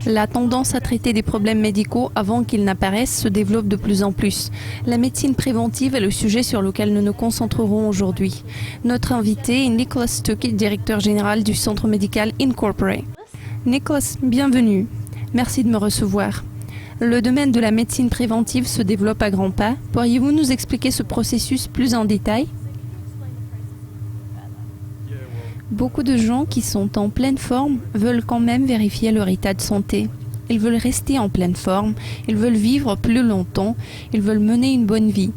La tendance à traiter des problèmes médicaux avant qu'ils n'apparaissent se développe de plus en plus. La médecine préventive est le sujet sur lequel nous nous concentrerons aujourd'hui. Notre invité est Nicholas Stuckey, directeur général du Centre médical Incorporate. Nicholas, bienvenue. Merci de me recevoir. Le domaine de la médecine préventive se développe à grands pas. Pourriez-vous nous expliquer ce processus plus en détail ? Beaucoup de gens qui sont en pleine forme veulent quand même vérifier leur état de santé. Ils veulent rester en pleine forme, ils veulent vivre plus longtemps, ils veulent mener une bonne vie.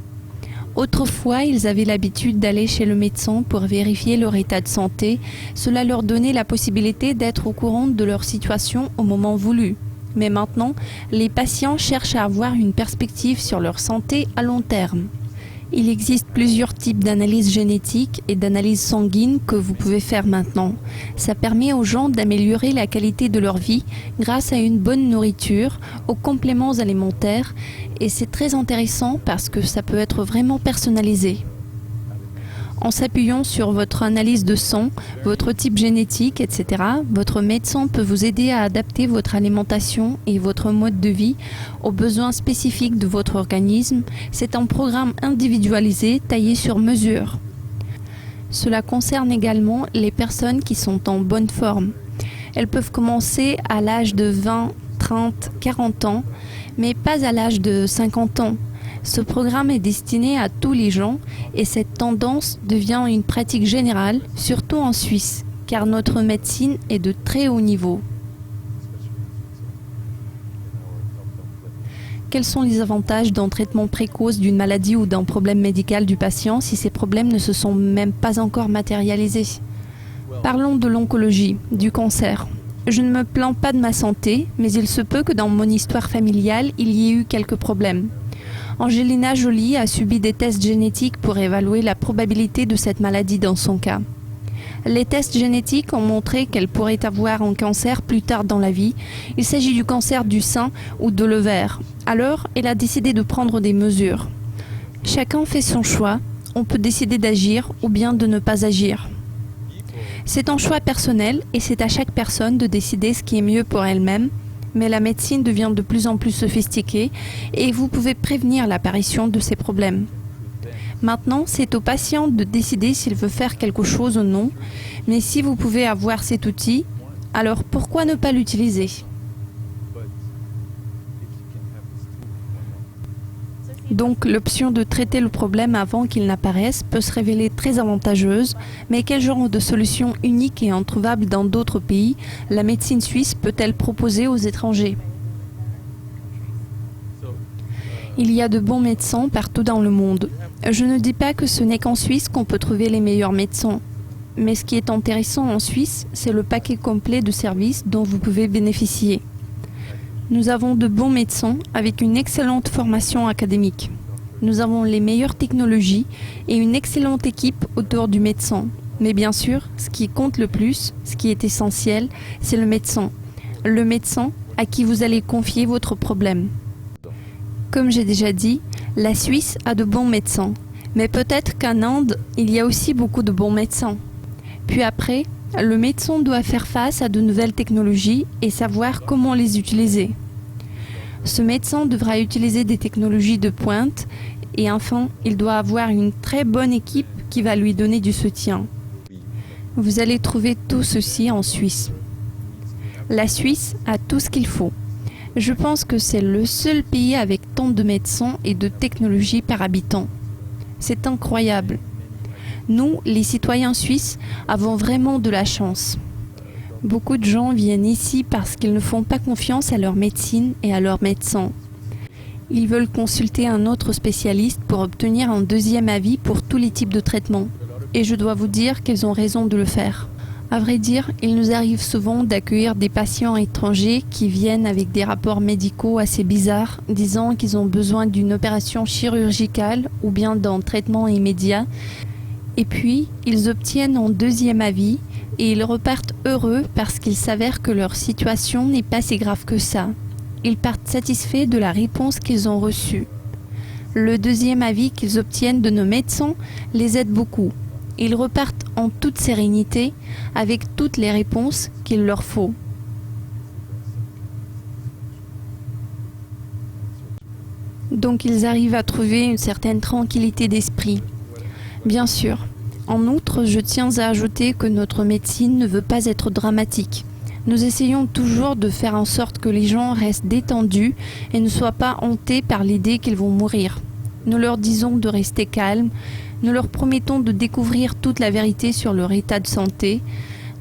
Autrefois, ils avaient l'habitude d'aller chez le médecin pour vérifier leur état de santé. Cela leur donnait la possibilité d'être au courant de leur situation au moment voulu. Mais maintenant, les patients cherchent à avoir une perspective sur leur santé à long terme. Il existe plusieurs types d'analyses génétiques et d'analyses sanguines que vous pouvez faire maintenant. Ça permet aux gens d'améliorer la qualité de leur vie grâce à une bonne nourriture, aux compléments alimentaires, et c'est très intéressant parce que ça peut être vraiment personnalisé. En s'appuyant sur votre analyse de sang, votre type génétique, etc., votre médecin peut vous aider à adapter votre alimentation et votre mode de vie aux besoins spécifiques de votre organisme. C'est un programme individualisé, taillé sur mesure. Cela concerne également les personnes qui sont en bonne forme. Elles peuvent commencer à l'âge de 20, 30, 40 ans, mais pas à l'âge de 50 ans. Ce programme est destiné à tous les gens et cette tendance devient une pratique générale, surtout en Suisse, car notre médecine est de très haut niveau. Quels sont les avantages d'un traitement précoce d'une maladie ou d'un problème médical du patient si ces problèmes ne se sont même pas encore matérialisés ? Parlons de l'oncologie, du cancer. Je ne me plains pas de ma santé, mais il se peut que dans mon histoire familiale, il y ait eu quelques problèmes. Angelina Jolie a subi des tests génétiques pour évaluer la probabilité de cette maladie dans son cas. Les tests génétiques ont montré qu'elle pourrait avoir un cancer plus tard dans la vie. Il s'agit du cancer du sein ou de l'ovaire. Alors, elle a décidé de prendre des mesures. Chacun fait son choix. On peut décider d'agir ou bien de ne pas agir. C'est un choix personnel et c'est à chaque personne de décider ce qui est mieux pour elle-même. Mais la médecine devient de plus en plus sophistiquée et vous pouvez prévenir l'apparition de ces problèmes. Maintenant, c'est au patient de décider s'il veut faire quelque chose ou non, mais si vous pouvez avoir cet outil, alors pourquoi ne pas l'utiliser ? Donc, l'option de traiter le problème avant qu'il n'apparaisse peut se révéler très avantageuse, mais quel genre de solution unique et introuvable dans d'autres pays la médecine suisse peut-elle proposer aux étrangers ? Il y a de bons médecins partout dans le monde. Je ne dis pas que ce n'est qu'en Suisse qu'on peut trouver les meilleurs médecins, mais ce qui est intéressant en Suisse, c'est le paquet complet de services dont vous pouvez bénéficier. Nous avons de bons médecins avec une excellente formation académique. Nous avons les meilleures technologies et une excellente équipe autour du médecin. Mais bien sûr, ce qui compte le plus, ce qui est essentiel, c'est le médecin. Le médecin à qui vous allez confier votre problème. Comme j'ai déjà dit, la Suisse a de bons médecins. Mais peut-être qu'en Inde, il y a aussi beaucoup de bons médecins. Puis après, le médecin doit faire face à de nouvelles technologies et savoir comment les utiliser. Ce médecin devra utiliser des technologies de pointe et enfin, il doit avoir une très bonne équipe qui va lui donner du soutien. Vous allez trouver tout ceci en Suisse. La Suisse a tout ce qu'il faut. Je pense que c'est le seul pays avec tant de médecins et de technologies par habitant. C'est incroyable. Nous, les citoyens suisses, avons vraiment de la chance. Beaucoup de gens viennent ici parce qu'ils ne font pas confiance à leur médecine et à leurs médecins. Ils veulent consulter un autre spécialiste pour obtenir un deuxième avis pour tous les types de traitements. Et je dois vous dire qu'ils ont raison de le faire. À vrai dire, il nous arrive souvent d'accueillir des patients étrangers qui viennent avec des rapports médicaux assez bizarres, disant qu'ils ont besoin d'une opération chirurgicale ou bien d'un traitement immédiat. Et puis, ils obtiennent un deuxième avis et ils repartent heureux parce qu'il s'avère que leur situation n'est pas si grave que ça. Ils partent satisfaits de la réponse qu'ils ont reçue. Le deuxième avis qu'ils obtiennent de nos médecins les aide beaucoup. Ils repartent en toute sérénité avec toutes les réponses qu'il leur faut. Donc ils arrivent à trouver une certaine tranquillité d'esprit. Bien sûr. En outre, je tiens à ajouter que notre médecine ne veut pas être dramatique. Nous essayons toujours de faire en sorte que les gens restent détendus et ne soient pas hantés par l'idée qu'ils vont mourir. Nous leur disons de rester calmes, nous leur promettons de découvrir toute la vérité sur leur état de santé.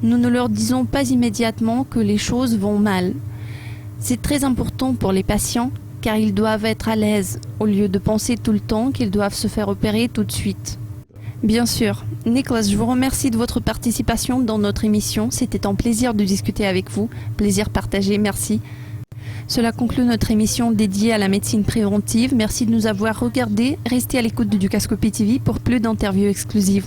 Nous ne leur disons pas immédiatement que les choses vont mal. C'est très important pour les patients car ils doivent être à l'aise au lieu de penser tout le temps qu'ils doivent se faire opérer tout de suite. Bien sûr. Nicholas, je vous remercie de votre participation dans notre émission. C'était un plaisir de discuter avec vous. Plaisir partagé, merci. Cela conclut notre émission dédiée à la médecine préventive. Merci de nous avoir regardés. Restez à l'écoute de Ducascopie TV pour plus d'interviews exclusives.